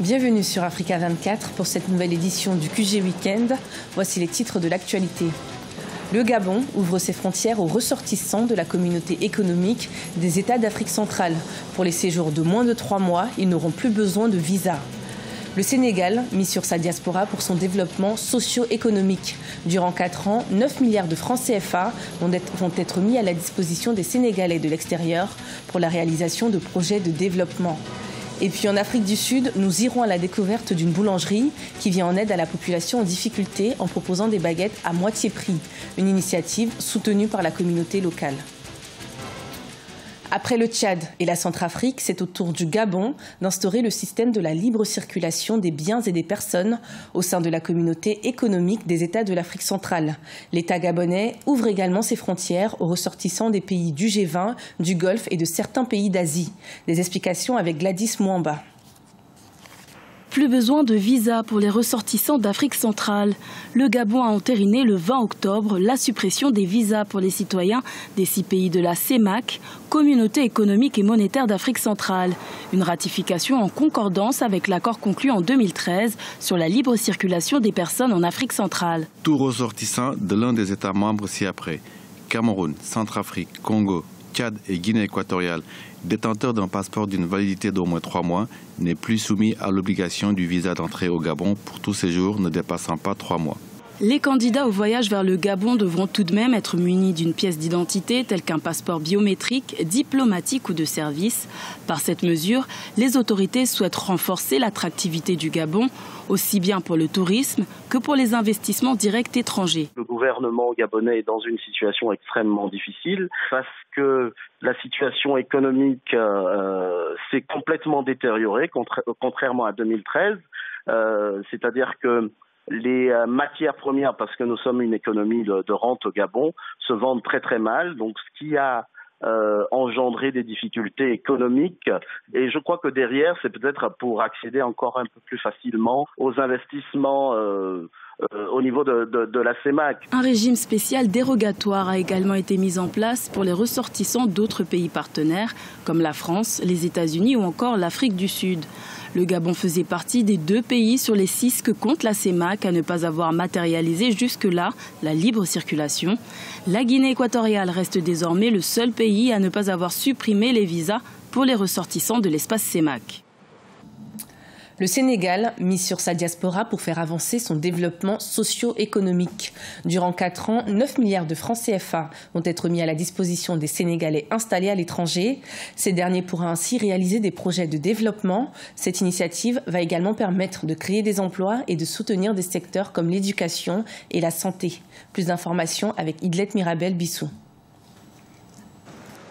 Bienvenue sur Africa 24 pour cette nouvelle édition du QG Weekend. Voici les titres de l'actualité. Le Gabon ouvre ses frontières aux ressortissants de la communauté économique des États d'Afrique centrale. Pour les séjours de moins de 3 mois, ils n'auront plus besoin de visa. Le Sénégal mise sur sa diaspora pour son développement socio-économique. Durant 4 ans, 9 milliards de francs CFA vont être mis à la disposition des Sénégalais de l'extérieur pour la réalisation de projets de développement. Et puis en Afrique du Sud, nous irons à la découverte d'une boulangerie qui vient en aide à la population en difficulté en proposant des baguettes à moitié prix. Une initiative soutenue par la communauté locale. Après le Tchad et la Centrafrique, c'est au tour du Gabon d'instaurer le système de la libre circulation des biens et des personnes au sein de la communauté économique des États de l'Afrique centrale. L'État gabonais ouvre également ses frontières aux ressortissants des pays du G20, du Golfe et de certains pays d'Asie. Des explications avec Gladys Mwamba. Plus besoin de visa pour les ressortissants d'Afrique centrale. Le Gabon a entériné le 20 octobre la suppression des visas pour les citoyens des 6 pays de la CEMAC, Communauté économique et monétaire d'Afrique centrale. Une ratification en concordance avec l'accord conclu en 2013 sur la libre circulation des personnes en Afrique centrale. Tout ressortissant de l'un des États membres ci-après, Cameroun, Centrafrique, Congo, Tchad et Guinée équatoriale, détenteur d'un passeport d'une validité d'au moins 3 mois, n'est plus soumis à l'obligation du visa d'entrée au Gabon pour tout séjour ne dépassant pas 3 mois. Les candidats au voyage vers le Gabon devront tout de même être munis d'une pièce d'identité telle qu'un passeport biométrique, diplomatique ou de service. Par cette mesure, les autorités souhaitent renforcer l'attractivité du Gabon, aussi bien pour le tourisme que pour les investissements directs étrangers. Le gouvernement gabonais est dans une situation extrêmement difficile parce que la situation économique s'est complètement détériorée, contrairement à 2013. C'est-à-dire que les matières premières, parce que nous sommes une économie de rente au Gabon, se vendent très très mal, donc ce qui a engendré des difficultés économiques. Et je crois que derrière, c'est peut-être pour accéder encore un peu plus facilement aux investissements au niveau de la CEMAC. Un régime spécial dérogatoire a également été mis en place pour les ressortissants d'autres pays partenaires, comme la France, les États-Unis ou encore l'Afrique du Sud. Le Gabon faisait partie des 2 pays sur les 6 que compte la CEMAC à ne pas avoir matérialisé jusque-là la libre circulation. La Guinée équatoriale reste désormais le seul pays à ne pas avoir supprimé les visas pour les ressortissants de l'espace CEMAC. Le Sénégal mise sur sa diaspora pour faire avancer son développement socio-économique. Durant 4 ans, 9 milliards de francs CFA vont être mis à la disposition des Sénégalais installés à l'étranger. Ces derniers pourront ainsi réaliser des projets de développement. Cette initiative va également permettre de créer des emplois et de soutenir des secteurs comme l'éducation et la santé. Plus d'informations avec Idlet Mirabel Bissou.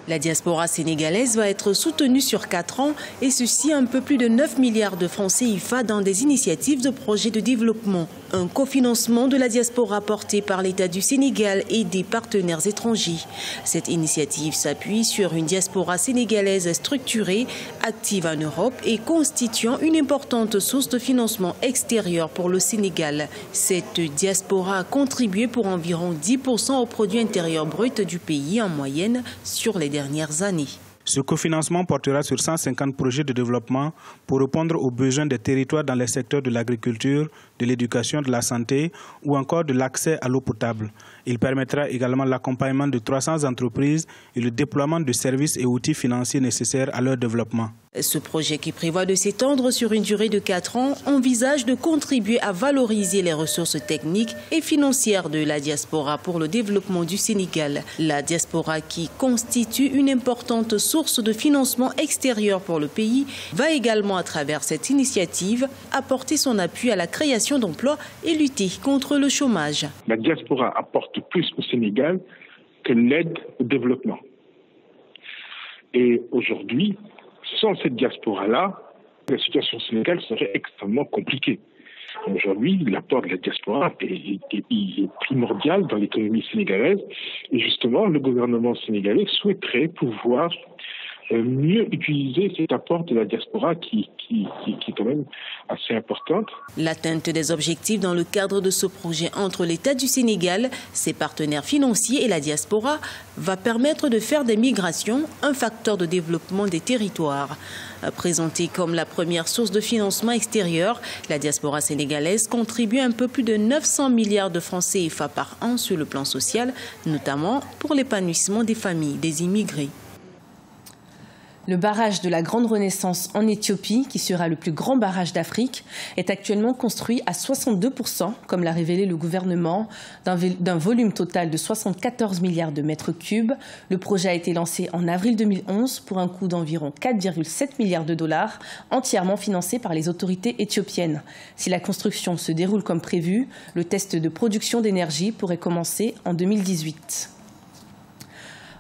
La diaspora sénégalaise va être soutenue sur 4 ans et ceci un peu plus de 9 milliards de francs CFA dans des initiatives de projets de développement. Un cofinancement de la diaspora porté par l'État du Sénégal et des partenaires étrangers. Cette initiative s'appuie sur une diaspora sénégalaise structurée, active en Europe et constituant une importante source de financement extérieur pour le Sénégal. Cette diaspora a contribué pour environ 10% au produit intérieur brut du pays en moyenne sur les dernières années. Ce cofinancement portera sur 150 projets de développement pour répondre aux besoins des territoires dans les secteurs de l'agriculture, de l'éducation, de la santé ou encore de l'accès à l'eau potable. Il permettra également l'accompagnement de 300 entreprises et le déploiement de services et outils financiers nécessaires à leur développement. Ce projet, qui prévoit de s'étendre sur une durée de 4 ans, envisage de contribuer à valoriser les ressources techniques et financières de la diaspora pour le développement du Sénégal. La diaspora, qui constitue une importante source de financement extérieur pour le pays, va également, à travers cette initiative, apporter son appui à la création d'emplois et lutter contre le chômage. La diaspora apporte plus au Sénégal que l'aide au développement. Et aujourd'hui, sans cette diaspora-là, la situation au Sénégal serait extrêmement compliquée. Aujourd'hui, l'apport de la diaspora est primordial dans l'économie sénégalaise. Et justement, le gouvernement sénégalais souhaiterait pouvoir mieux utiliser cet apport de la diaspora qui est quand même assez importante. L'atteinte des objectifs dans le cadre de ce projet entre l'État du Sénégal, ses partenaires financiers et la diaspora va permettre de faire des migrations un facteur de développement des territoires. Présentée comme la première source de financement extérieur, la diaspora sénégalaise contribue un peu plus de 900 milliards de francs CFA par an sur le plan social, notamment pour l'épanouissement des familles des immigrés. Le barrage de la Grande Renaissance en Éthiopie, qui sera le plus grand barrage d'Afrique, est actuellement construit à 62%, comme l'a révélé le gouvernement, d'un volume total de 74 milliards de mètres cubes. Le projet a été lancé en avril 2011 pour un coût d'environ 4,7 milliards de dollars, entièrement financé par les autorités éthiopiennes. Si la construction se déroule comme prévu, le test de production d'énergie pourrait commencer en 2018.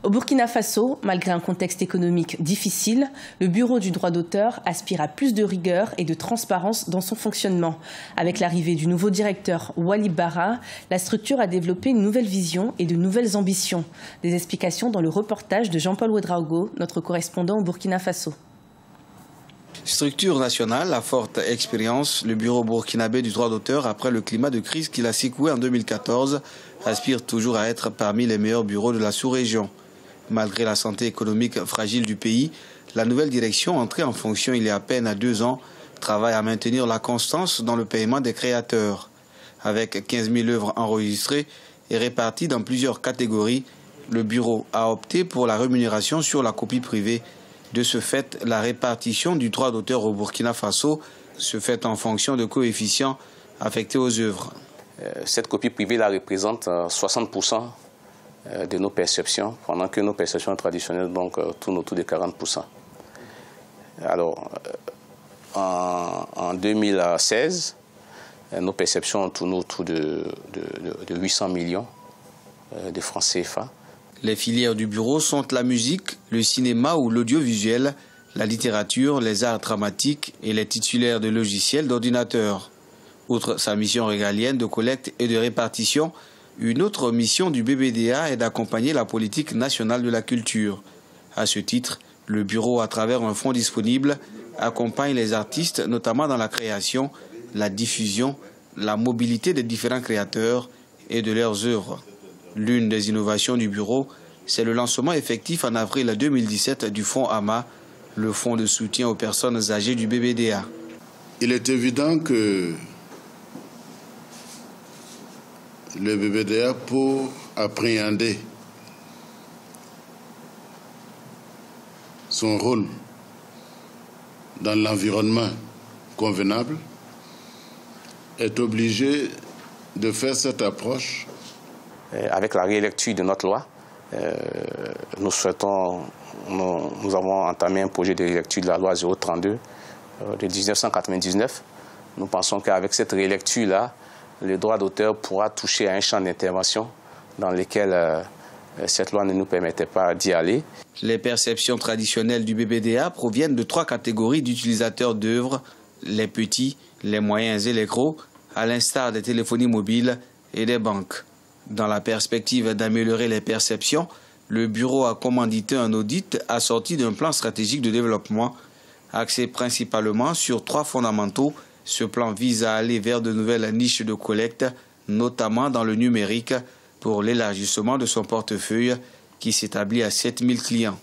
Au Burkina Faso, malgré un contexte économique difficile, le Bureau du droit d'auteur aspire à plus de rigueur et de transparence dans son fonctionnement. Avec l'arrivée du nouveau directeur Wali Bara, la structure a développé une nouvelle vision et de nouvelles ambitions. Des explications dans le reportage de Jean-Paul Ouedraogo, notre correspondant au Burkina Faso. Structure nationale à forte expérience, le Bureau burkinabé du droit d'auteur, après le climat de crise qu'il a secoué en 2014, aspire toujours à être parmi les meilleurs bureaux de la sous-région. Malgré la santé économique fragile du pays, la nouvelle direction, entrée en fonction il y a à peine 2 ans, travaille à maintenir la constance dans le paiement des créateurs. Avec 15 000 œuvres enregistrées et réparties dans plusieurs catégories, le bureau a opté pour la rémunération sur la copie privée. De ce fait, la répartition du droit d'auteur au Burkina Faso se fait en fonction de coefficients affectés aux œuvres. Cette copie privée la représente 60% de nos perceptions, pendant que nos perceptions traditionnelles tournent autour de 40%. Alors, en 2016, nos perceptions tournent autour de 800 millions de francs CFA. Les filières du bureau sont la musique, le cinéma ou l'audiovisuel, la littérature, les arts dramatiques et les titulaires de logiciels d'ordinateur. Outre sa mission régalienne de collecte et de répartition, une autre mission du BBDA est d'accompagner la politique nationale de la culture. À ce titre, le bureau, à travers un fonds disponible, accompagne les artistes, notamment dans la création, la diffusion, la mobilité des différents créateurs et de leurs œuvres. L'une des innovations du bureau, c'est le lancement effectif en avril 2017 du fonds AMA, le fonds de soutien aux personnes âgées du BBDA. Il est évident que le BBDA, pour appréhender son rôle dans l'environnement convenable, est obligé de faire cette approche. Avec la rélecture de notre loi, nous avons entamé un projet de rélecture de la loi 032 de 1999. Nous pensons qu'avec cette rélecture-là, le droit d'auteur pourra toucher à un champ d'intervention dans lequel cette loi ne nous permettait pas d'y aller. Les perceptions traditionnelles du BBDA proviennent de 3 catégories d'utilisateurs d'œuvres, les petits, les moyens et les gros, à l'instar des téléphonies mobiles et des banques. Dans la perspective d'améliorer les perceptions, le bureau a commandité un audit assorti d'un plan stratégique de développement, axé principalement sur 3 fondamentaux. Ce plan vise à aller vers de nouvelles niches de collecte, notamment dans le numérique, pour l'élargissement de son portefeuille qui s'établit à 7000 clients.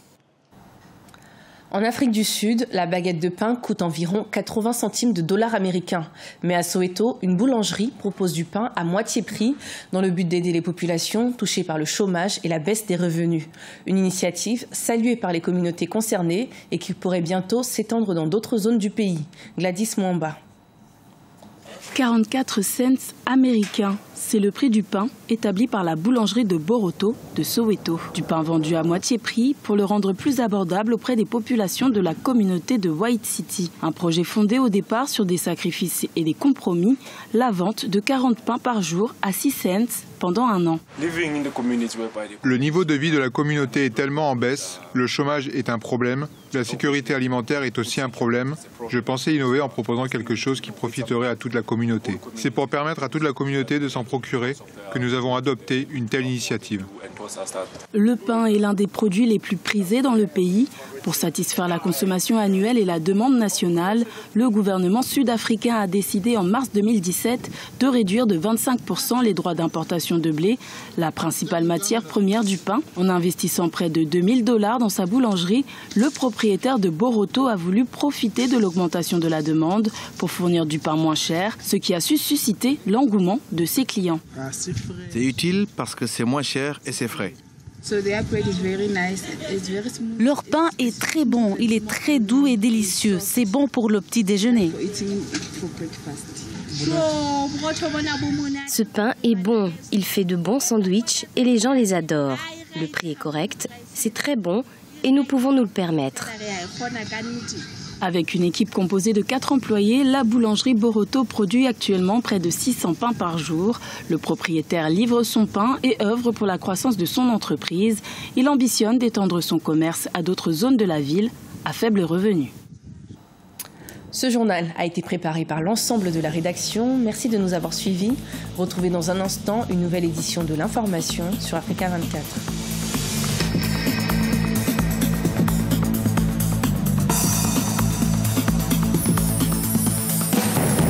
En Afrique du Sud, la baguette de pain coûte environ 80 centimes de dollars américains. Mais à Soweto, une boulangerie propose du pain à moitié prix dans le but d'aider les populations touchées par le chômage et la baisse des revenus. Une initiative saluée par les communautés concernées et qui pourrait bientôt s'étendre dans d'autres zones du pays. Gladys Mwamba. 44 cents américains. C'est le prix du pain établi par la boulangerie de Boroto de Soweto. Du pain vendu à moitié prix pour le rendre plus abordable auprès des populations de la communauté de White City. Un projet fondé au départ sur des sacrifices et des compromis, la vente de 40 pains par jour à 6 cents pendant un an. Le niveau de vie de la communauté est tellement en baisse, le chômage est un problème, la sécurité alimentaire est aussi un problème. Je pensais innover en proposant quelque chose qui profiterait à toute la communauté. C'est pour permettre à toute la communauté de s'en procurer que nous avons adopté une telle initiative. Le pain est l'un des produits les plus prisés dans le pays. Pour satisfaire la consommation annuelle et la demande nationale, le gouvernement sud-africain a décidé en mars 2017 de réduire de 25% les droits d'importation de blé, la principale matière première du pain. En investissant près de $2000 dans sa boulangerie, le propriétaire de Boroto a voulu profiter de l'augmentation de la demande pour fournir du pain moins cher, ce qui a su susciter l'engouement de ses clients. C'est utile parce que c'est moins cher et c'est frais. Leur pain est très bon, il est très doux et délicieux. C'est bon pour le petit déjeuner. Ce pain est bon, il fait de bons sandwichs et les gens les adorent. Le prix est correct, c'est très bon et nous pouvons nous le permettre. Avec une équipe composée de 4 employés, la boulangerie Boroto produit actuellement près de 600 pains par jour. Le propriétaire livre son pain et œuvre pour la croissance de son entreprise. Il ambitionne d'étendre son commerce à d'autres zones de la ville à faible revenu. Ce journal a été préparé par l'ensemble de la rédaction. Merci de nous avoir suivis. Retrouvez dans un instant une nouvelle édition de l'information sur Africa 24.